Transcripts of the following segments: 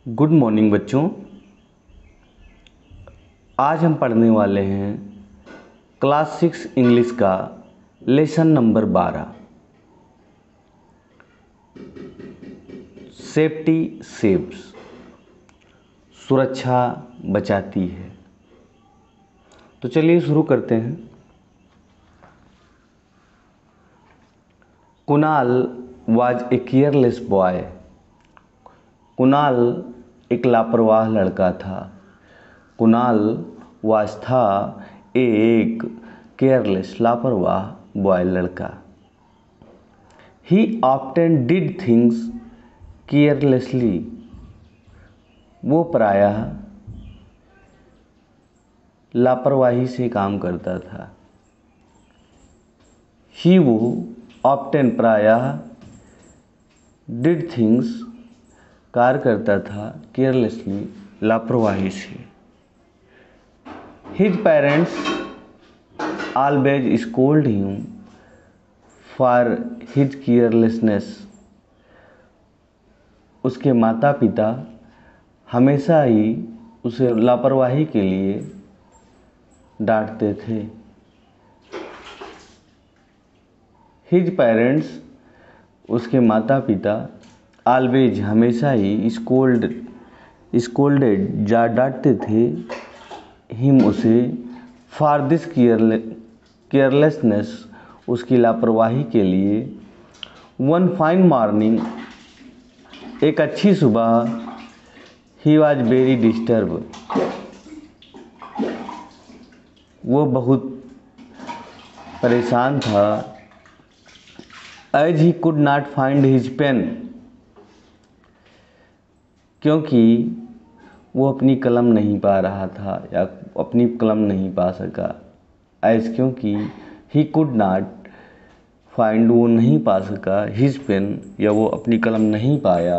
Good morning बच्चों। आज हम पढ़ने वाले हैं क्लास 6 इंग्लिश का लेसन नंबर 12 सेफ्टी सेव्स। सुरक्षा बचाती है। तो चलिए शुरू करते हैं। Kunal was a careless boy. Kunal एक लापरवाह लड़का था। कुणाल वाज था एक केयरलेस लापरवाह बॉय लड़का। ही ऑफ्टन डिड थिंग्स केयरलेसली। वो प्रायः लापरवाही से काम करता था। वो ऑफ्टन प्रायः डिड थिंग्स कार्य करता था केयरलेसली लापरवाही से। His parents always scold him for his carelessness. उसके माता पिता हमेशा ही उसे लापरवाही के लिए डांटते थे। हिज पेरेंट्स उसके माता पिता ऑलवेज हमेशा ही स्कोल्डेड डांटते थे हिम उसे फॉर दिस केयरलेसनेस उसकी लापरवाही के लिए। वन फाइन मॉर्निंग एक अच्छी सुबह ही वॉज वेरी डिस्टर्ब। वो बहुत परेशान था। As he could not find his pen. क्योंकि वो अपनी कलम नहीं पा रहा था या अपनी कलम नहीं पा सका। एज क्योंकि ही कुड नॉट फाइंड वो नहीं पा सका हिज पेन या वो अपनी कलम नहीं पाया।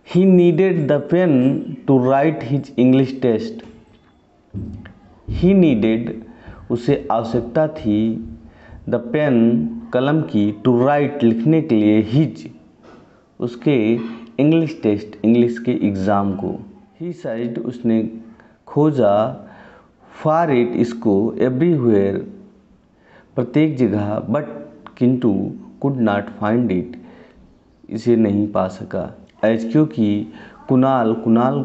He needed the pen to write his English test. He needed उसे आवश्यकता थी द पेन कलम की टू राइट लिखने के लिए हिज उसके इंग्लिश टेस्ट इंग्लिश के एग्ज़ाम को। ही सर्च्ड उसने खोजा फॉर इट इसको एवरीवेयर प्रत्येक जगह बट किंतु कुड नॉट फाइंड इट इसे नहीं पा सका। एज क्योंकि कुणाल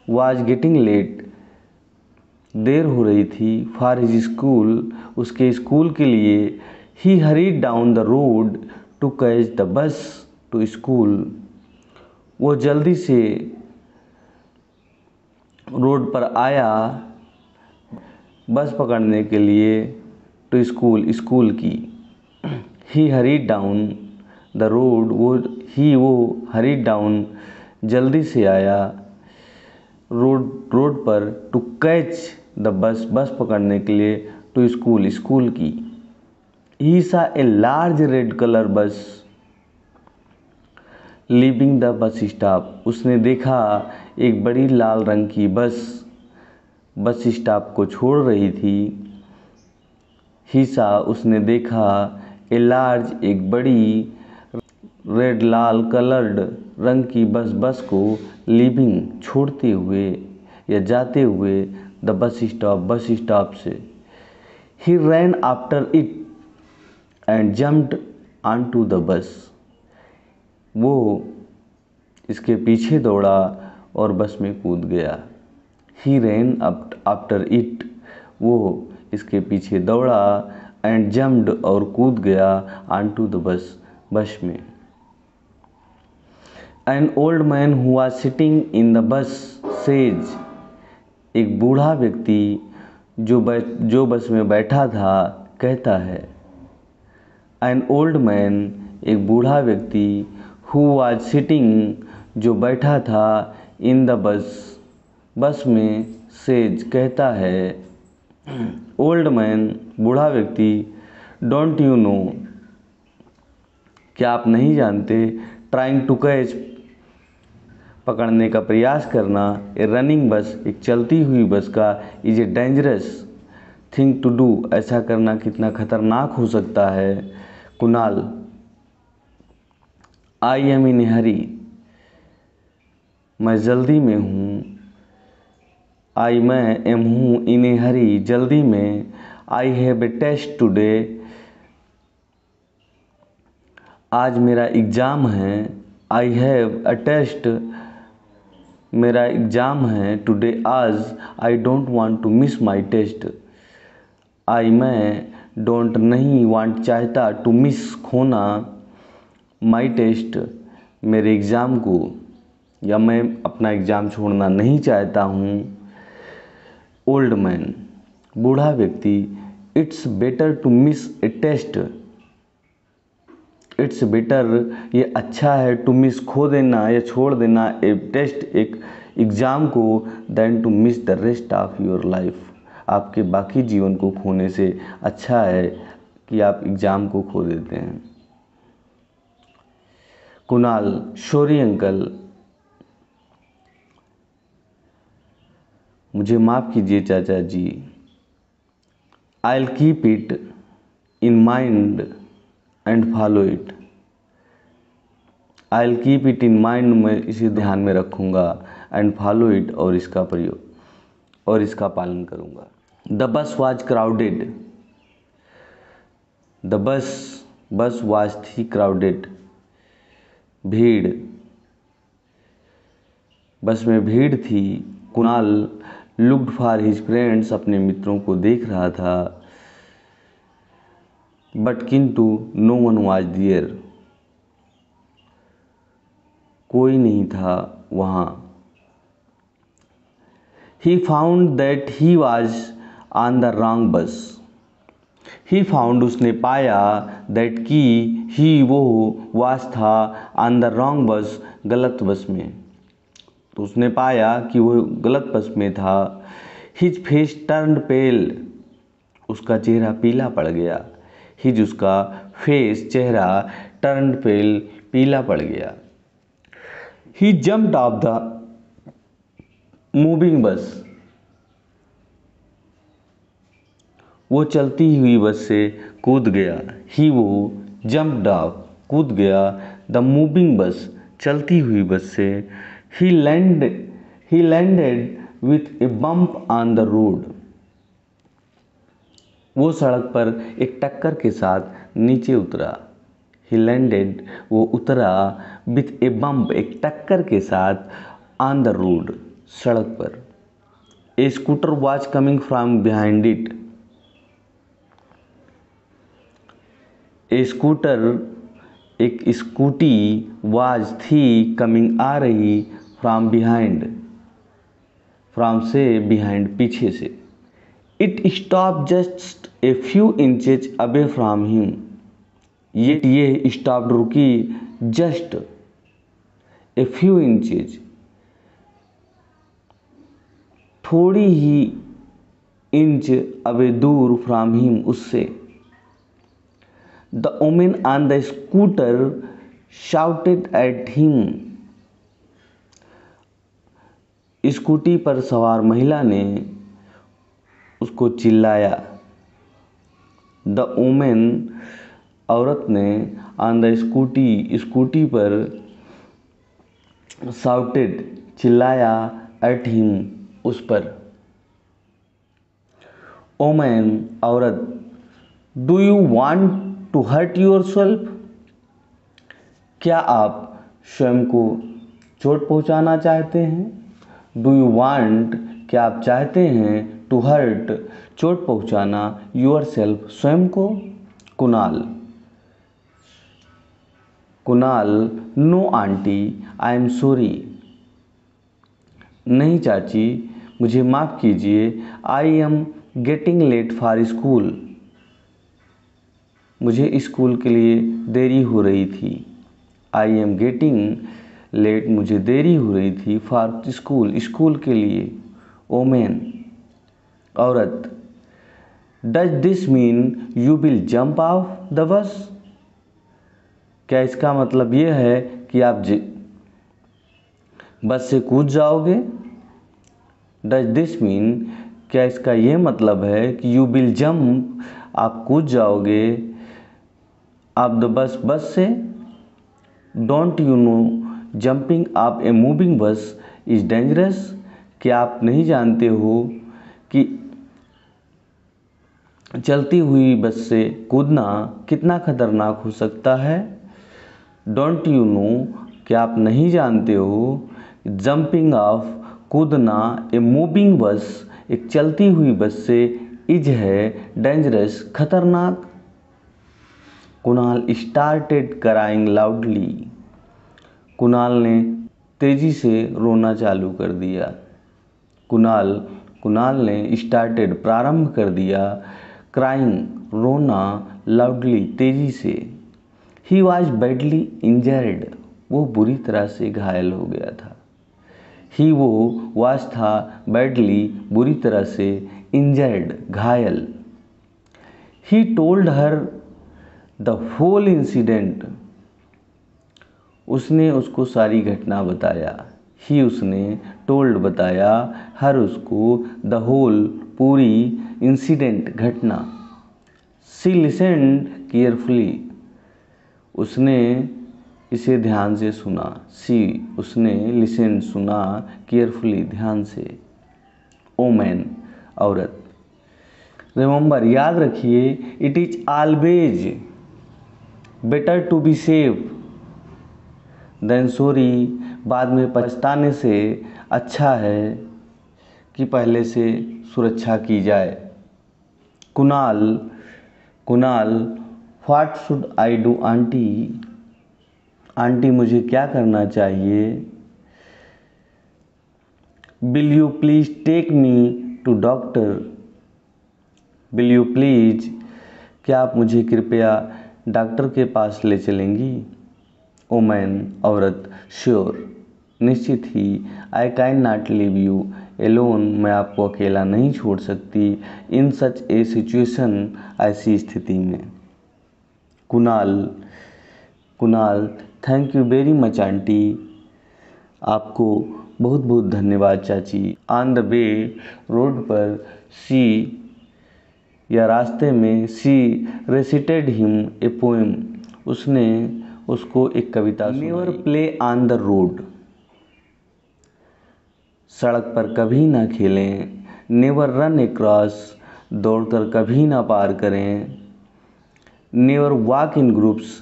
वाज गेटिंग लेट देर हो रही थी फॉर हिज स्कूल उसके स्कूल के लिए। He hurried down the road to catch the bus to school. वो जल्दी से रोड पर आया बस पकड़ने के लिए टू स्कूल की। ही हरीड डाउन द रोड वो हरीड डाउन जल्दी से आया रोड पर टू कैच द बस पकड़ने के लिए टू स्कूल की। ही सा ए लार्ज रेड कलर बस लीविंग द बस स्टॉप। उसने देखा एक बड़ी लाल रंग की बस स्टॉप को छोड़ रही थी। ही सा उसने देखा ए लार्ज एक बड़ी रेड लाल कलर्ड रंग की बस को लीविंग छोड़ते हुए या जाते हुए द बस स्टॉप से। He ran after it and jumped onto the bus. वो इसके पीछे दौड़ा और बस में कूद गया। ही रैन आफ्टर इट वो इसके पीछे दौड़ा एंड जम्प्ड और कूद गया ऑनटू द बस में। An old man who was sitting in the bus says. एक बूढ़ा व्यक्ति जो बस में बैठा था कहता है। एन ओल्ड मैन एक बूढ़ा व्यक्ति हु वाज सिटिंग जो बैठा था इन द बस में सेज कहता है। ओल्ड मैन बूढ़ा व्यक्ति डोंट यू नो क्या आप नहीं जानते ट्राइंग टू कैच पकड़ने का प्रयास करना ए रनिंग बस एक चलती हुई बस का is a dangerous thing to do ऐसा करना कितना खतरनाक हो सकता है। कुणाल आई एम इन ए हरी मैं जल्दी में हूँ। आई मैं एम हूँ इन ए हरी, जल्दी में। I have a test today, आज मेरा एग्ज़ाम है। आई हैव अ टेस्ट, मेरा एग्ज़ाम है। टुडे, आज। I don't want to miss my test. I मैं डोंट नहीं, वांट चाहता, टू मिस खोना, माई टेस्ट मेरे एग्ज़ाम को, या मैं अपना एग्ज़ाम छोड़ना नहीं चाहता हूँ। ओल्ड मैन, बूढ़ा व्यक्ति। It's better to miss a test, it's better ये अच्छा है, टू मिस खो देना या छोड़ देना, ए टेस्ट एक एग्ज़ाम को, than to miss the rest of your life, आपके बाकी जीवन को खोने से अच्छा है कि आप एग्ज़ाम को खो देते हैं। कुणाल, सॉरी अंकल, मुझे माफ़ कीजिए चाचा जी। I will keep it in mind and follow it. I will keep it in mind, मैं इसे ध्यान में रखूँगा, एंड फॉलो इट, और इसका प्रयोग और इसका पालन करूँगा। The bus was crowded, the bus was थी क्राउडेड, भीड़, बस में भीड़ थी। Kunal looked for his friends, अपने मित्रों को देख रहा था। बट किंतु नो वन वाज देयर, कोई नहीं था वहाँ। He found that he was on the wrong बस, ही फाउंड उसने पाया, दैट की ही वो, वाज था, ऑन द रॉन्ग बस गलत बस में, तो उसने पाया कि वो गलत बस में था। हिज फेस टर्न्ड पेल, उसका चेहरा पीला पड़ गया। हिज उसका फेस चेहरा, टर्न्ड पेल पीला पड़ गया। He jumped off the moving bus, वो चलती हुई बस से कूद गया। ही वो जम्प्ड ऑफ कूद गया, द मूविंग बस चलती हुई बस से। ही landed with A bump on the road, वो सड़क पर एक टक्कर के साथ नीचे उतरा। ही लैंडेड, वो उतरा, विथ ए बम्प, एक टक्कर के साथ, ऑन द रोड, सड़क पर। A scooter was coming from behind it, a scooter, एक स्कूटी, वाज थी, कमिंग आ रही, फ्रॉम बिहाइंड, फ्रॉम से, बिहाइंड पीछे से। It stop just a few inches away from him, ये स्टॉप रुकी, जस्ट ए फ्यू इंचेज, थोड़ी ही इंच, अवे दूर, फ्रॉम हिम, उससे। The women on the scooter shouted at him, scooty पर सवार महिला ने उसको चिल्लाया। द वुमेन, औरत ने, ऑन द स्कूटी, स्कूटी पर, शाउटेड, चिल्लाया, एट हिम, उस पर। वुमेन, औरत, do you want to hurt yourself, क्या आप स्वयं को चोट पहुंचाना चाहते हैं। डू यू वांट, क्या आप चाहते हैं, टू हर्ट, चोट पहुंचाना, योरसेल्फ, स्वयं को। Kunal, no aunty, I am sorry, नहीं चाची, मुझे माफ़ कीजिए। I am getting late for school, मुझे स्कूल के लिए देरी हो रही थी। आई एम गेटिंग लेट, मुझे देरी हो रही थी, फॉर स्कूल, स्कूल के लिए। वुमेन, औरत, does this mean you will jump of the bus, क्या इसका मतलब ये है कि आप बस से कूद जाओगे। डज दिस मीन, क्या इसका ये मतलब है कि यू विल जंप, आप कूद जाओगे, ऑफ द बस से। Don't you know jumping of a moving बस, इज डेंजरस, क्या आप नहीं जानते हो कि चलती हुई बस से कूदना कितना खतरनाक हो सकता है। डोंट यू नो, क्या आप नहीं जानते हो, जंपिंग ऑफ कूदना ए मूविंग बस, एक चलती हुई बस से, इज है डेंजरस, खतरनाक। Kunal started crying loudly, Kunal ने तेजी से रोना चालू कर दिया। कुणाल ने स्टार्टेड प्रारंभ कर दिया, क्राइंग रोना, लाउडली तेजी से। ही वॉज बैडली इंजर्ड, वो बुरी तरह से घायल हो गया था। ही वो वॉज था, बैडली बुरी तरह से, इंजर्ड घायल। He told her the whole incident, उसने उसको सारी घटना बताया। ही उसने, टोल्ड बताया, हर उसको, द होल पूरी, इंसिडेंट घटना। सी लिसन्ड केयरफुली, उसने इसे ध्यान से सुना। सी उसने, लिसन सुना, केयरफुली ध्यान से। ओमैन औरत। रिमेंबर याद रखिए, it is always better to be safe than sorry, बाद में पछताने से अच्छा है कि पहले से सुरक्षा की जाए। Kunal what should I do aunty, aunty मुझे क्या करना चाहिए। Will you please take me to doctor, will you please, क्या आप मुझे कृपया डॉक्टर के पास ले चलेंगी। ओमैन औरत। श्योर निश्चित ही। I can not leave you alone, मैं आपको अकेला नहीं छोड़ सकती। इन सच ए सिचुएशन, ऐसी स्थिति में। Kunal thank you very much aunty, आपको बहुत बहुत धन्यवाद चाची। ऑन द वे, रोड पर, सी या रास्ते में, सी रेसिटेड हिम ए पोएम, उसने उसको एक कविता सुनाई। Never play on the road, सड़क पर कभी ना खेलें। नेवर रन अक्रॉस, दौड़कर कभी ना पार करें। नेवर वॉक इन ग्रुप्स,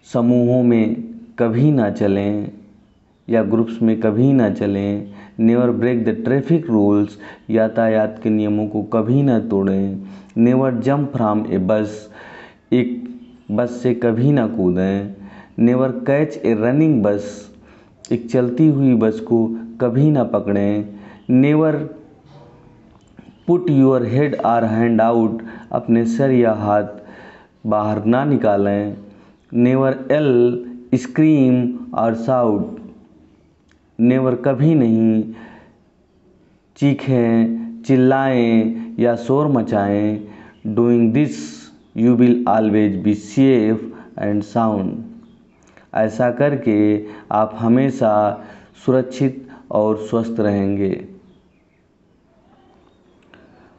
समूहों में कभी ना चलें या ग्रुप्स में कभी ना चलें। Never break the traffic rules, यातायात के नियमों को कभी ना तोड़ें। Never jump from a bus, एक बस से कभी ना कूदें। Never catch a running bus, एक चलती हुई बस को कभी ना पकड़ें। Never put your head or hand out, अपने सर या हाथ बाहर ना निकालें। Never yell scream or shout, never कभी नहीं चीखें, चिल्लाएं या शोर मचाएं। Doing this you will always be safe and sound, ऐसा करके आप हमेशा सुरक्षित और स्वस्थ रहेंगे।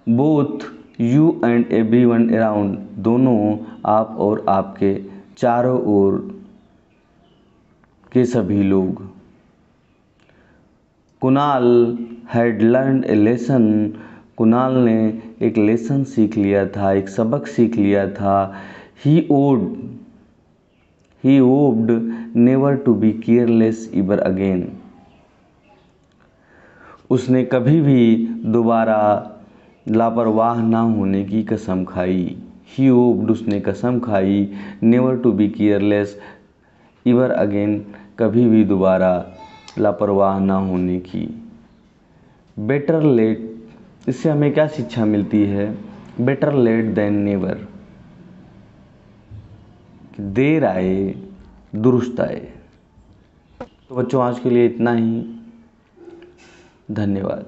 Both you and everyone around, दोनों, आप और आपके चारों ओर के सभी लोग। Kunal had learned A lesson, Kunal ने एक लेसन सीख लिया था, एक सबक सीख लिया था। He hoped never to be careless ever again, उसने कभी भी दोबारा लापरवाह ना होने की कसम खाई। ही होप्ड, उसने कसम खाई, never to be careless ever again, कभी भी दोबारा लापरवाह ना होने की। बेटर लेट, इससे हमें क्या शिक्षा मिलती है। बेटर लेट देन नेवर, देर आए दुरुस्त आए। तो बच्चों आज के लिए इतना ही, धन्यवाद।